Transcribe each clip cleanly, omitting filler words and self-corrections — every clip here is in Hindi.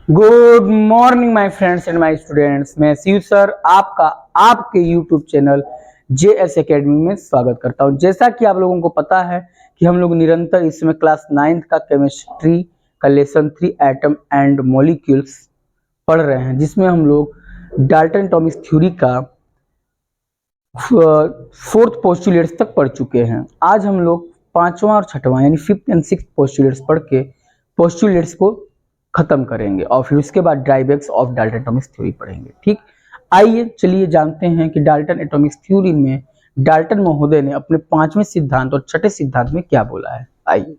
Good morning my friends and my students. मैं शिव सर आपका आपके यूट्यूब चैनल JS एकेडमी में स्वागत करता हूं। जैसा कि आप लोगों को पता है कि हम लोग निरंतर इसमें क्लास 9th का केमिस्ट्री का लेसन 3 एटम एंड मॉलिक्यूल्स पढ़ रहे हैं, जिसमें हम लोग डाल्टन एटॉमिक थ्योरी का 4th पोस्टुलेट्स तक पढ़ चुके हैं। आज हम लोग 5वां और 6वां यानी 5th एंड 6th पोस्टुलेट्स पढ़ के पोस्टुलेट्स को खत्म करेंगे और फिर उसके बाद ड्राइवैक्स ऑफ डाल्टन एटॉमिक थ्योरी पढ़ेंगे। ठीक, आइए चलिए जानते हैं कि डाल्टन एटॉमिक थ्योरी में डाल्टन महोदय ने अपने 5वें सिद्धांत और 6ठे सिद्धांत में क्या बोला है। आइए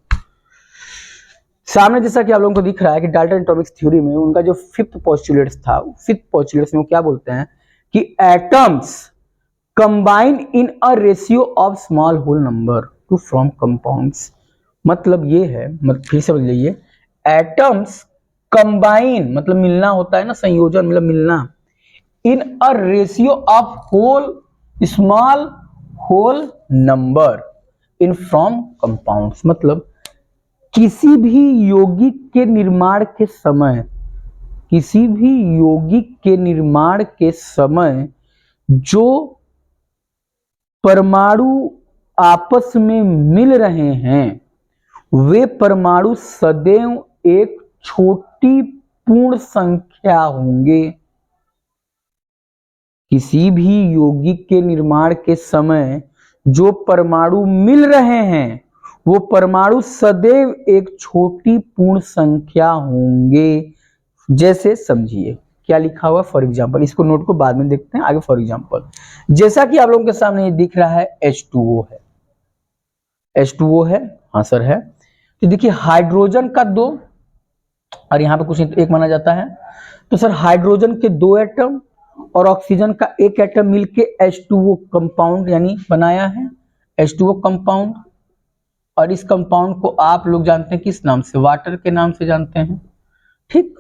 सामने जैसा कि आप लोगों को दिख रहा है कि डाल्टन एटॉमिक थ्योरी में उनका जो 5th पोस्टुलेट्स था, 5th पोस्टुलेट्स में वो क्या बोलते हैं कि atoms combine in a ratio of small whole number to form compounds. मतलब ये है, फिर से बोलिए, एटम्स कंबाइन मतलब मिलना होता है ना, संयोजन मतलब मिलना, in a ratio of whole small whole number in from compounds. मतलब किसी भी यौगिक के निर्माण के समय, किसी भी यौगिक के निर्माण के समय जो परमाणु आपस में मिल रहे हैं वे परमाणु सदैव एक छोटी पूर्ण संख्या होंगे। किसी भी यौगिक के निर्माण के समय जो परमाणु मिल रहे हैं वो परमाणु सदैव एक छोटी पूर्ण संख्या होंगे। जैसे समझिए क्या लिखा हुआ, फॉर एग्जाम्पल, इसको नोट को बाद में देखते हैं आगे। फॉर एग्जाम्पल जैसा कि आप लोगों के सामने ये दिख रहा है H2O है, H2O है, हाँ सर है। तो देखिए हाइड्रोजन का 2 और यहाँ पे कुछ नहीं तो 1 माना जाता है। तो सर हाइड्रोजन के 2 एटम और ऑक्सीजन का 1 एटम मिलके H2O कंपाउंड यानी बनाया है, H2O कंपाउंड। और इस कंपाउंड को आप लोग जानते हैं किस नाम से, वाटर के नाम से जानते हैं। ठीक,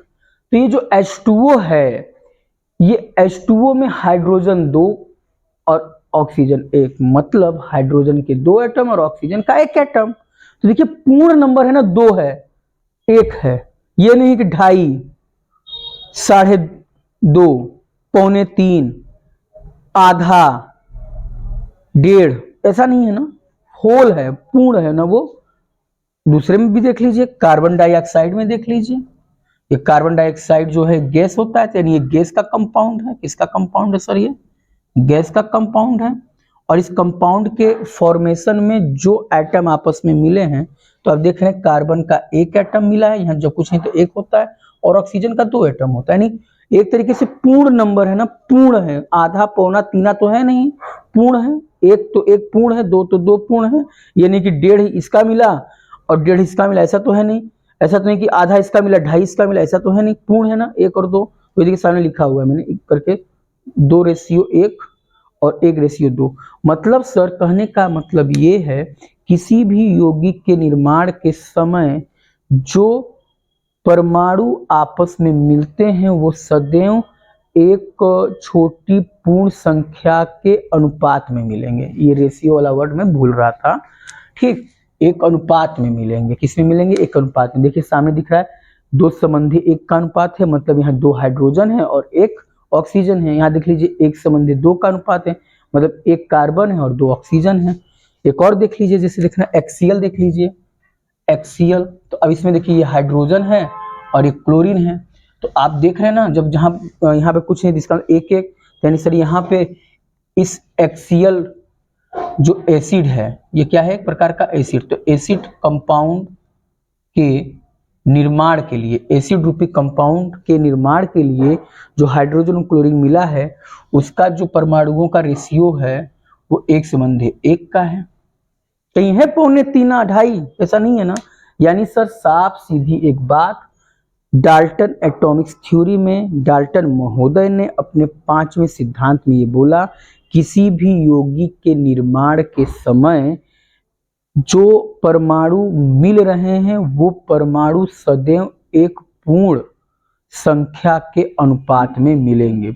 तो ये जो H2O है, ये H2O में हाइड्रोजन 2 और ऑक्सीजन 1, मतलब हाइड्रोजन के 2 एटम और ऑक्सीजन का 1 एटम। तो देखिए पूर्ण नंबर है ना, 2 है, 1 है, ये नहीं कि 2.5, 2.5, 2.25, आधा, 1.5, ऐसा नहीं है ना, होल है, पूर्ण है ना। वो दूसरे में भी देख लीजिए, कार्बन डाइऑक्साइड में देख लीजिए, ये कार्बन डाइऑक्साइड जो है गैस होता है, यानी ये गैस का कंपाउंड है। किसका कंपाउंड है सर? ये गैस का कंपाउंड है। और इस कंपाउंड के फॉर्मेशन में जो एटम आपस में मिले हैं, तो आप देख रहे हैं कार्बन का 1 एटम मिला है, यहाँ जब कुछ नहीं तो 1 होता है, और ऑक्सीजन का 2 एटम होता है। यानी एक तरीके से पूर्ण नंबर है ना, पूर्ण है, आधा पौना तीना तो है नहीं, पूर्ण है। 1 तो 1 पूर्ण है, 2 तो 2 पूर्ण है, यानी कि 1.5 इसका मिला और 1.5 इसका मिला, ऐसा तो है नहीं। ऐसा तो नहीं कि आधा इसका मिला 2.5 इसका मिला, ऐसा तो है नहीं, पूर्ण है ना 1 और 2। तो देखिए सामने लिखा हुआ है मैंने एक करके, 2:1 और 1:2। मतलब सर कहने का मतलब ये है, किसी भी यौगिक के निर्माण के समय जो परमाणु आपस में मिलते हैं वो सदैव एक छोटी पूर्ण संख्या के अनुपात में मिलेंगे। ये रेशियो वाला वर्ड मैं भूल रहा था। ठीक, एक अनुपात में मिलेंगे। किस में मिलेंगे? एक अनुपात में। देखिए सामने दिख रहा है 2 संबंधी 1 का अनुपात है, मतलब यहाँ 2 हाइड्रोजन है और 1 ऑक्सीजन है। यहाँ देख लीजिए 1 संबंधी 2 का अनुपात है, मतलब 1 कार्बन है और 2 ऑक्सीजन है। एक और देख लीजिए, जैसे देखना एक्सियल, देख लीजिए एक्सियल। तो अब इसमें देखिए ये हाइड्रोजन है और ये क्लोरीन है। तो आप देख रहे हैं ना, जब जहाँ यहाँ पे कुछ नहीं, इसका 1-1, यानी सर यहाँ पे इस एक्सियल जो एसिड है, ये क्या है? एक प्रकार का एसिड। तो एसिड कंपाउंड के निर्माण के लिए, एसिड रूपी कंपाउंड के निर्माण के लिए जो हाइड्रोजन और क्लोरीन मिला है, उसका जो परमाणुओं का रेशियो है वो 1:1 का है। कहीं है 2.25, 2.5, ऐसा नहीं है ना। यानी सर साफ सीधी एक बात, डाल्टन एटॉमिक थ्योरी में डाल्टन महोदय ने अपने 5वें सिद्धांत में ये बोला, किसी भी यौगिक के निर्माण के समय जो परमाणु मिल रहे हैं वो परमाणु सदैव एक पूर्ण संख्या के अनुपात में मिलेंगे,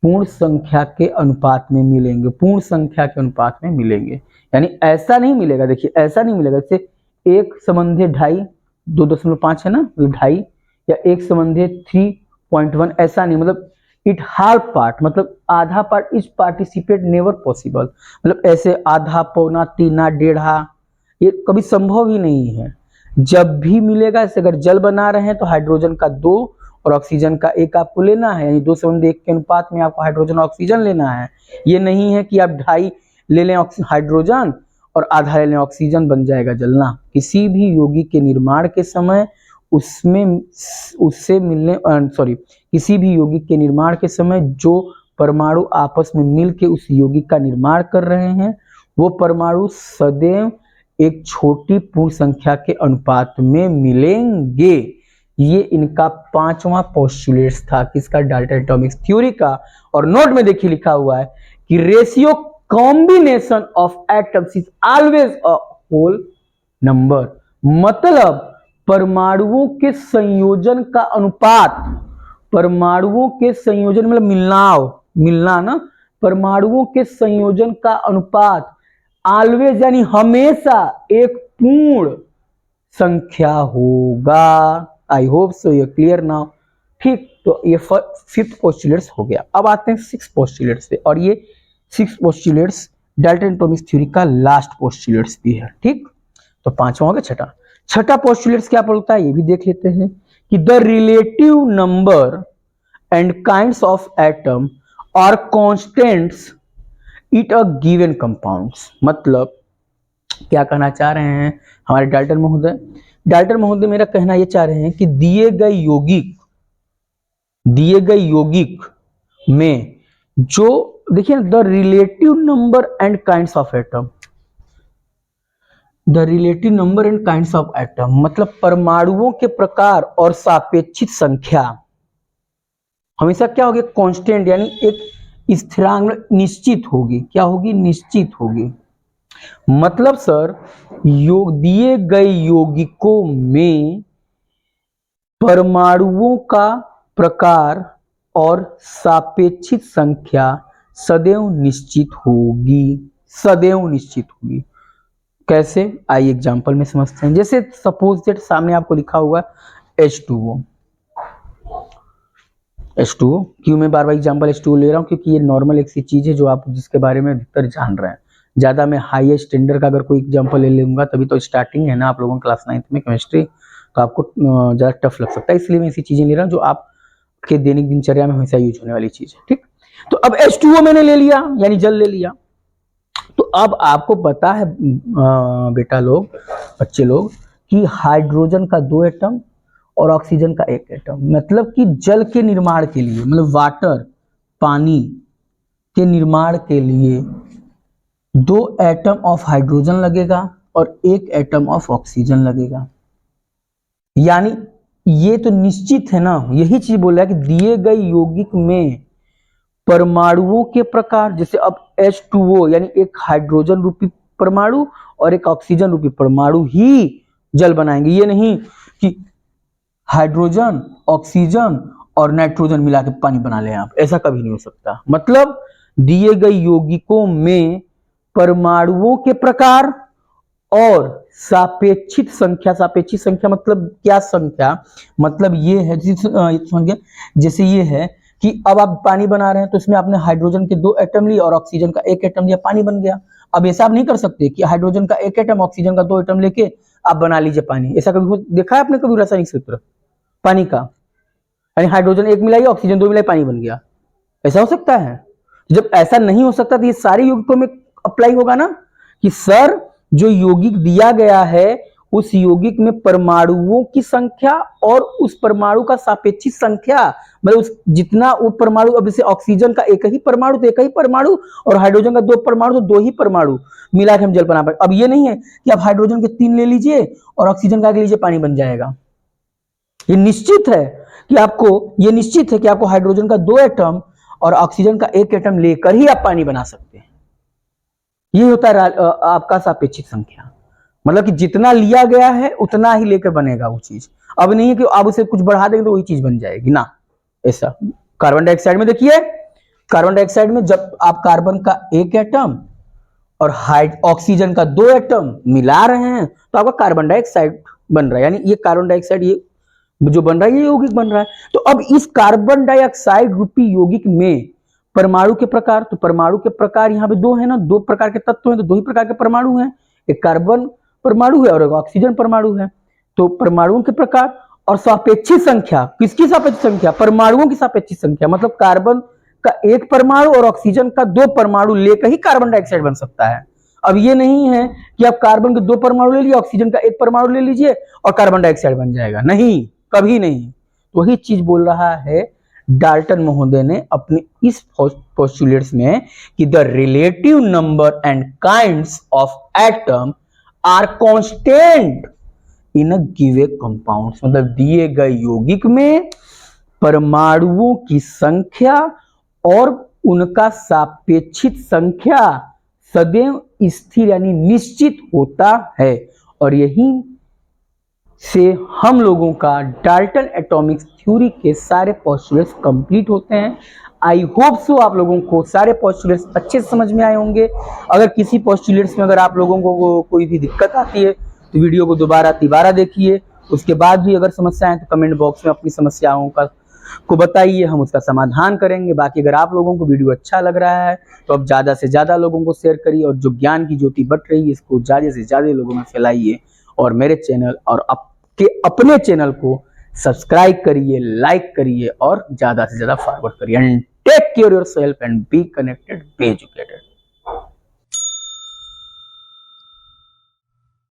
पूर्ण संख्या के अनुपात में मिलेंगे, पूर्ण संख्या के अनुपात में मिलेंगे। यानी ऐसा नहीं मिलेगा, देखिए ऐसा नहीं मिलेगा जैसे 1:2.5, 2.5 है ना, 2.5, या एक संबंधी 3.1, ऐसा नहीं, मतलब इट हाफ पार्ट, मतलब आधा part is participate never possible, मतलब ऐसे आधा, पौना, तीना, डेढ़ा, ये कभी संभव ही नहीं है। जब भी मिलेगा, ऐसे अगर जल बना रहे हैं तो हाइड्रोजन का 2 और ऑक्सीजन का 1 आपको लेना है, यानी 2:1 के अनुपात में आपको हाइड्रोजन ऑक्सीजन लेना है। ये नहीं है कि आप 2.5 ले लें हाइड्रोजन और आधा ले लें ऑक्सीजन, बन जाएगा जलना। किसी भी यौगिक के निर्माण के समय किसी भी यौगिक के निर्माण के समय जो परमाणु आपस में मिलकर उस यौगिक का निर्माण कर रहे हैं, वो परमाणु सदैव एक छोटी पूर्ण संख्या के अनुपात में मिलेंगे। ये इनका 5वां पोस्टुलेट था, किसका? डाल्टन एटॉमिक थ्योरी का। और नोट में देखिए लिखा हुआ है कि ratio combination of atoms is always a whole number, मतलब परमाणुओं के संयोजन का अनुपात, परमाणुओं के संयोजन मतलब मिलना ना, परमाणुओं के संयोजन का अनुपात ऑलवेज यानी हमेशा एक पूर्ण संख्या होगा। I hope so you clear now. ठीक, तो ये 5th पोस्टुलेट्स हो गया। अब आते हैं 6th पोस्टुलेट्स पे, और ये 6 पोस्टुलेट्स डाल्टन एटॉमिक थ्योरी का लास्ट पोस्टुलेट्स भी है। ठीक, तो 5वां हो गया। छठा पोस्टुलेट्स क्या बोलता है ये भी देख लेते हैं कि the relative number and kinds of atom are constants it a given compounds, मतलब क्या कहना चाह रहे हैं हमारे डाल्टन महोदय? डाल्टन महोदय मेरा कहना ये चाह रहे हैं कि दिए गए यौगिक में जो, देखिए the relative number and kinds of atom, the relative number and kinds of atom मतलब परमाणुओं के प्रकार और सापेक्षिक संख्या हमेशा क्या होगी? कांस्टेंट, यानी एक स्थिरांक निश्चित होगी। क्या होगी? निश्चित होगी। मतलब सर दिए गए यौगिकों में परमाणुओं का प्रकार और सापेक्षिक संख्या सदैव निश्चित होगी, सदैव निश्चित होगी। कैसे? आइए एग्जांपल में समझते हैं। जैसे सपोज दैट सामने आपको लिखा हुआ H2O। क्यों मैं बार बार एग्जांपल H2O ले रहा हूं? क्योंकि ये नॉर्मल एक सी चीज है जो आप जिसके बारे में अधिकतर जान रहे हैं। ज्यादा मैं हाई स्टैंडर्ड का अगर कोई एग्जांपल ले लूंगा, तभी तो स्टार्टिंग है ना आप लोगों क्लास 9th में केमिस्ट्री, तो आपको ज्यादा टफ लग सकता है, इसलिए मैं ऐसी चीजें ले रहा हूँ जो आपके दैनिक दिनचर्या में हमेशा यूज होने वाली चीज है। ठीक, तो अब H2O मैंने ले लिया, यानी जल ले लिया। तो अब आपको पता है बेटा लोग, बच्चे लोग, कि हाइड्रोजन का 2 एटम और ऑक्सीजन का 1 एटम, मतलब कि जल के निर्माण के लिए, मतलब वाटर, पानी के निर्माण के लिए 2 एटम ऑफ हाइड्रोजन लगेगा और 1 एटम ऑफ ऑक्सीजन लगेगा। यानी ये तो निश्चित है ना, यही चीज बोल रहा है कि दिए गए यौगिक में परमाणुओं के प्रकार, जैसे अब H2O यानी एक हाइड्रोजन रूपी परमाणु और एक ऑक्सीजन रूपी परमाणु ही जल बनाएंगे। ये नहीं कि हाइड्रोजन, ऑक्सीजन और नाइट्रोजन मिला के पानी बना ले आप, ऐसा कभी नहीं हो सकता। मतलब दिए गए यौगिकों में परमाणुओं के प्रकार और सापेक्षिक संख्या मतलब क्या संख्या? मतलब ये है, जैसे ये है कि अब आप पानी बना रहे हैं तो इसमें आपने हाइड्रोजन के 2 एटम लिए और ऑक्सीजन का 1 एटम लिया, पानी बन गया। अब ऐसा आप नहीं कर सकते कि हाइड्रोजन का 1 एटम, ऑक्सीजन का 2 एटम लेके आप बना लीजिए पानी। ऐसा कभी देखा है आपने कभी रासायनिक सूत्र पानी का? यानी हाइड्रोजन 1 मिलाई, ऑक्सीजन 2 मिलाई, पानी बन गया, ऐसा हो सकता है? जब ऐसा नहीं हो सकता तो ये सारे यौगिकों में अप्लाई होगा ना, कि सर जो यौगिक दिया गया है उस यौगिक में परमाणुओं की संख्या और उस परमाणु का सापेक्षिक संख्या, मतलब उस जितना वो परमाणु, अब जैसे ऑक्सीजन का 1 ही परमाणु तो 1 ही परमाणु, और हाइड्रोजन का 2 परमाणु तो 2 ही परमाणु मिला के हम जल बना पाए। अब ये नहीं है कि आप हाइड्रोजन के 3 ले लीजिए और ऑक्सीजन का लीजिए, पानी बन जाएगा। ये निश्चित है कि आपको हाइड्रोजन का 2 एटम और ऑक्सीजन का 1 एटम लेकर ही आप पानी बना सकते हैं। ये होता है आपका सापेक्षिक संख्या, मतलब कि जितना लिया गया है उतना ही लेकर बनेगा वो चीज। अब नहीं है कि आप उसे कुछ बढ़ा देंगे तो वही चीज बन जाएगी ना, ऐसा। कार्बन डाइऑक्साइड में देखिए, कार्बन डाइऑक्साइड में जब आप कार्बन का 1 एटम और ऑक्सीजन का 2 एटम मिला रहे हैं तो आपका कार्बन डाइऑक्साइड बन रहा है। यानी ये कार्बन डाइऑक्साइड ये जो बन रहा है ये यौगिक बन रहा है। तो अब इस कार्बन डाइऑक्साइड रूपी यौगिक में परमाणु के प्रकार, तो परमाणु के प्रकार यहाँ पे दो है ना, दो प्रकार के तत्व हैं तो दो ही प्रकार के परमाणु हैं, एक कार्बन परमाणु है और एक ऑक्सीजन परमाणु है। तो परमाणुओं के प्रकार और सापेक्षिक संख्या, किसकी सापेक्षिक संख्या? परमाणुओं की सापेक्षिक संख्या, मतलब कार्बन का एक परमाणु और ऑक्सीजन का दो परमाणु लेकर ही कार्बन डाइऑक्साइड बन सकता है। अब ये नहीं है कि आप कार्बन के दो परमाणु ले लीजिए, ऑक्सीजन का एक परमाणु ले लीजिए और कार्बन डाइऑक्साइड बन जाएगा, नहीं, कभी नहीं। तो वही चीज बोल रहा है डाल्टन महोदय ने अपने इस पोस्टुलेट्स में कि the relative number and kinds of atom are constant in a given compounds, मतलब दिए गए यौगिक में परमाणुओं की संख्या और उनका सापेक्षिक संख्या सदैव स्थिर यानी निश्चित होता है। और यही से हम लोगों का डाल्टन एटॉमिक थ्योरी के सारे पोस्टुलेट्स कंप्लीट होते हैं। आई होप सो आप लोगों को सारे पोस्टुलेट्स अच्छे से समझ में आए होंगे। अगर किसी पोस्टुलेट्स में अगर आप लोगों को कोई भी दिक्कत आती है तो वीडियो को दोबारा तिबारा देखिए, उसके बाद भी अगर समस्या है तो कमेंट बॉक्स में अपनी समस्याओं को बताइए, हम उसका समाधान करेंगे। बाकी अगर आप लोगों को वीडियो अच्छा लग रहा है तो अब ज़्यादा से ज़्यादा लोगों को शेयर करिए और जो ज्ञान की ज्योति बट रही है इसको ज़्यादा से ज़्यादा लोगों में फैलाइए और मेरे चैनल और आपके अपने चैनल को सब्सक्राइब करिए, लाइक करिए और ज़्यादा से ज़्यादा फॉरवर्ड करिए। And take care yourself and be connected, be educated.